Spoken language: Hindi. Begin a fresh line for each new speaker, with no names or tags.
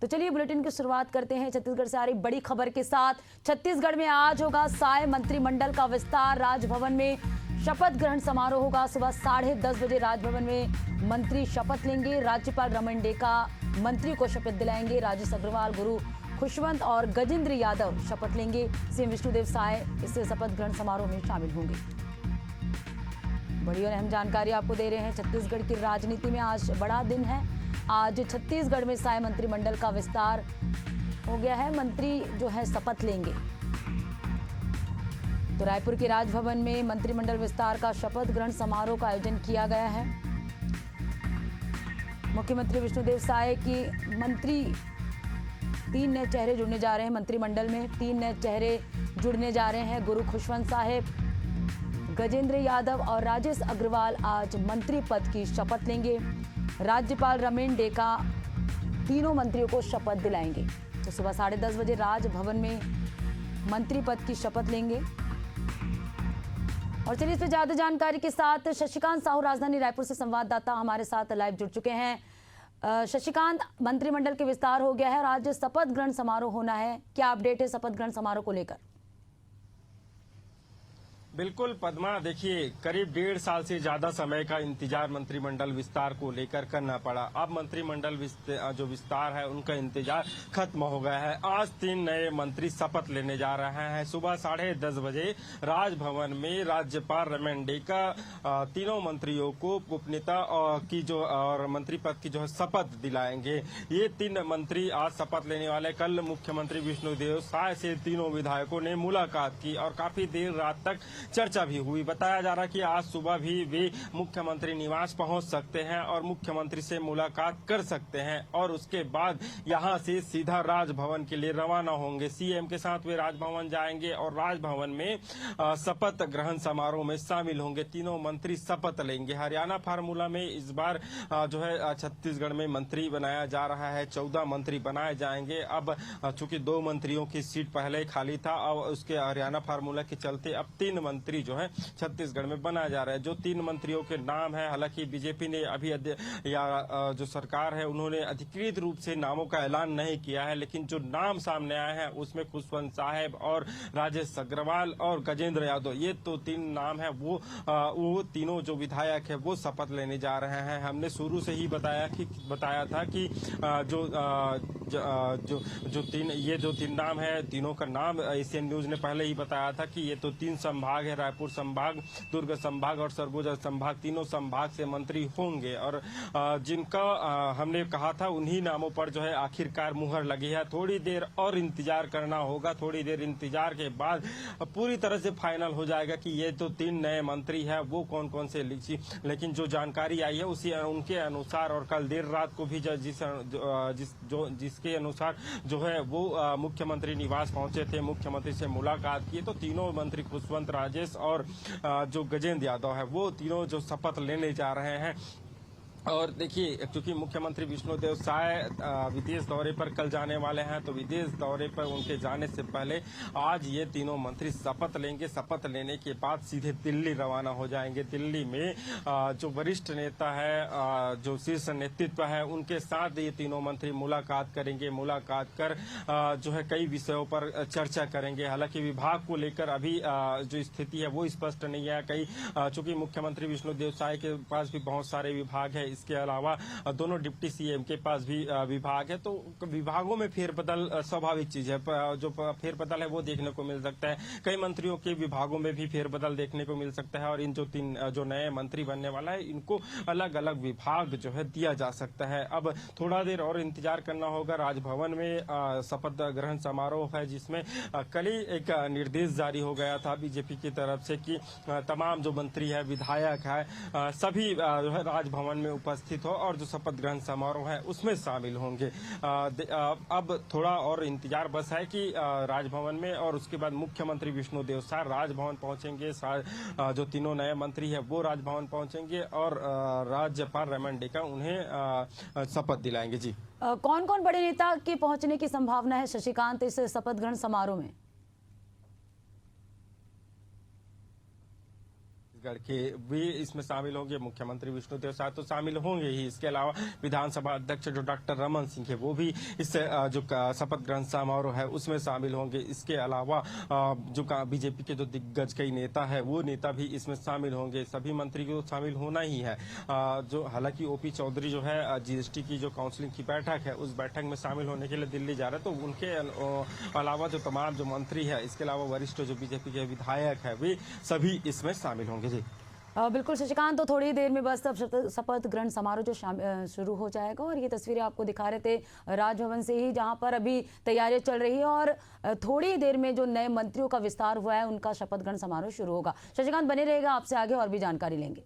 तो चलिए बुलेटिन की शुरुआत करते हैं छत्तीसगढ़ से आ रही बड़ी खबर के साथ। छत्तीसगढ़ में आज होगा साय मंत्रिमंडल का विस्तार। राजभवन में शपथ ग्रहण समारोह होगा। सुबह 10:30 बजे राजभवन में मंत्री शपथ लेंगे। राज्यपाल रमन डेका मंत्री को शपथ दिलाएंगे। राजेश अग्रवाल, गुरु खुशवंत और गजेंद्र यादव शपथ लेंगे। सीएम विष्णुदेव साय इस शपथ ग्रहण समारोह में शामिल होंगे। बड़ी और अहम जानकारी आपको दे रहे हैं। छत्तीसगढ़ की राजनीति में आज बड़ा दिन है। आज छत्तीसगढ़ में साय मंत्रिमंडल का विस्तार हो गया है। मंत्री जो है शपथ लेंगे। तो रायपुर के राजभवन में मंत्रिमंडल विस्तार का शपथ ग्रहण समारोह का आयोजन किया गया है। मुख्यमंत्री विष्णुदेव साय की मंत्री 3 नए चेहरे जुड़ने जा रहे हैं। मंत्रिमंडल में 3 नए चेहरे जुड़ने जा रहे हैं। गुरु खुशवंत साहेब, गजेंद्र यादव और राजेश अग्रवाल आज मंत्री पद की शपथ लेंगे। राज्यपाल रमन डेका तीनों मंत्रियों को शपथ दिलाएंगे। तो सुबह 10:30 बजे राजभवन में मंत्री पद की शपथ लेंगे। और चलिए इस पर ज्यादा जानकारी के साथ शशिकांत साहू राजधानी रायपुर से संवाददाता हमारे साथ लाइव जुड़ चुके हैं। शशिकांत, मंत्रिमंडल के विस्तार हो गया है और आज शपथ ग्रहण समारोह होना है, क्या अपडेट है शपथ ग्रहण समारोह को लेकर?
बिल्कुल पद्मा, देखिए करीब 1.5 साल से ज्यादा समय का इंतजार मंत्रिमंडल विस्तार को लेकर करना पड़ा। अब मंत्रिमंडल जो विस्तार है उनका इंतजार खत्म हो गया है। आज 3 नए मंत्री शपथ लेने जा रहे हैं। सुबह 10:30 बजे राजभवन में राज्यपाल रमन डेका तीनों मंत्रियों को गोपनीयता की जो और मंत्री पद की जो है शपथ दिलाएंगे। ये 3 मंत्री आज शपथ लेने वाले। कल मुख्यमंत्री विष्णुदेव साय से तीनों विधायकों ने मुलाकात की और काफी देर रात तक चर्चा भी हुई। बताया जा रहा है कि आज सुबह भी वे मुख्यमंत्री निवास पहुंच सकते हैं और मुख्यमंत्री से मुलाकात कर सकते हैं और उसके बाद यहां से सीधा राजभवन के लिए रवाना होंगे। सीएम के साथ वे राजभवन जाएंगे और राजभवन में शपथ ग्रहण समारोह में शामिल होंगे। तीनों मंत्री शपथ लेंगे। हरियाणा फार्मूला में इस बार जो है छत्तीसगढ़ में मंत्री बनाया जा रहा है। 14 मंत्री बनाए जाएंगे। अब चूंकि 2 मंत्रियों की सीट पहले खाली था, अब उसके हरियाणा फार्मूला के चलते अब 3 मंत्री जो है छत्तीसगढ़ में बनाया जा रहा है। जो 3 मंत्रियों के नाम है, हालांकि बीजेपी ने अभी जो सरकार है उन्होंने अधिकृत रूप से नामों का ऐलान नहीं किया है, लेकिन जो नाम सामने आए हैं उसमें खुशवंत साहेब और राजेश अग्रवाल और गजेंद्र यादव, ये तो 3 नाम है। वो तीनों जो विधायक है वो शपथ लेने जा रहे हैं। हमने शुरू से ही बताया था कि जो 3 नाम है, तीनों का नाम एशियन न्यूज ने पहले ही बताया था कि ये तो 3 संभाग है, रायपुर संभाग, दुर्ग संभाग और सरगुजा संभाग, तीनों संभाग से मंत्री होंगे। और जिनका हमने कहा था उन्हीं नामों पर जो है आखिरकार मुहर लगी है। थोड़ी देर और इंतजार करना होगा। थोड़ी देर इंतजार के बाद पूरी तरह से फाइनल हो जाएगा कि ये तो 3 नए मंत्री है वो कौन कौन से लिखी। लेकिन जो जानकारी आई है उनके अनुसार और कल देर रात को भी जिसके अनुसार जो है वो मुख्यमंत्री निवास पहुंचे थे, मुख्यमंत्री से मुलाकात की, तो तीनों मंत्री खुशवंत, राजेश और जो गजेंद्र यादव है वो तीनों जो शपथ लेने जा रहे हैं। और देखिए, क्योंकि मुख्यमंत्री विष्णुदेव साय विदेश दौरे पर कल जाने वाले हैं, तो विदेश दौरे पर उनके जाने से पहले आज ये तीनों मंत्री शपथ लेंगे। शपथ लेने के बाद सीधे दिल्ली रवाना हो जाएंगे। दिल्ली में जो वरिष्ठ नेता है, जो शीर्ष नेतृत्व है, उनके साथ ये तीनों मंत्री मुलाकात करेंगे। मुलाकात कर जो है कई विषयों पर चर्चा करेंगे। हालांकि विभाग को लेकर अभी जो स्थिति है वो स्पष्ट नहीं है। चूंकि मुख्यमंत्री विष्णुदेव साय के पास भी बहुत सारे विभाग है, इसके अलावा दोनों डिप्टी सीएम के पास भी विभाग है, तो विभागों में फेरबदल स्वाभाविक चीज है। जो फेरबदल है वो देखने को मिल सकता है। कई मंत्रियों के विभागों में भी फेरबदल देखने को मिल सकता है और इन जो नए मंत्री बनने वाला है इनको अलग अलग विभाग जो है दिया जा सकता है। अब थोड़ा देर और इंतजार करना होगा। राजभवन में शपथ ग्रहण समारोह है, जिसमें कल ही एक निर्देश जारी हो गया था बीजेपी की तरफ से कि तमाम जो मंत्री है, विधायक है, सभी जो है राजभवन में उपस्थित हो और जो शपथ ग्रहण समारोह है उसमें शामिल होंगे। अब थोड़ा और इंतजार बस है कि राजभवन में और उसके बाद मुख्यमंत्री विष्णुदेव साय राजभवन पहुंचेंगे। जो तीनों नए मंत्री है वो राजभवन पहुंचेंगे और राज्यपाल रमन डेका उन्हें शपथ दिलाएंगे। जी,
कौन कौन बड़े नेता के पहुंचने की संभावना है शशिकांत इस शपथ ग्रहण समारोह में?
छत्तीसगढ़ के भी इसमें शामिल होंगे। मुख्यमंत्री विष्णुदेव साय तो शामिल होंगे ही, इसके अलावा विधानसभा अध्यक्ष जो डॉक्टर रमन सिंह है वो भी इस जो शपथ ग्रहण समारोह है उसमें शामिल होंगे। इसके अलावा जो बीजेपी के जो दिग्गज कई नेता है वो नेता भी इसमें शामिल होंगे। सभी मंत्री को शामिल होना ही है। जो हालांकि ओपी चौधरी जो है जीएसटी की जो काउंसिलिंग की बैठक है उस बैठक में शामिल होने के लिए दिल्ली जा रहे हैं, तो उनके अलावा जो तमाम जो मंत्री है, इसके अलावा वरिष्ठ जो बीजेपी के विधायक है वे सभी इसमें शामिल होंगे। जी
बिल्कुल शशिकांत, तो थोड़ी देर में बस अब शपथ ग्रहण समारोह जो शुरू हो जाएगा और ये तस्वीरें आपको दिखा रहे थे राजभवन से ही, जहां पर अभी तैयारियां चल रही है और थोड़ी देर में जो नए मंत्रियों का विस्तार हुआ है उनका शपथ ग्रहण समारोह शुरू होगा। शशिकांत बने रहेगा, आपसे आगे और भी जानकारी लेंगे।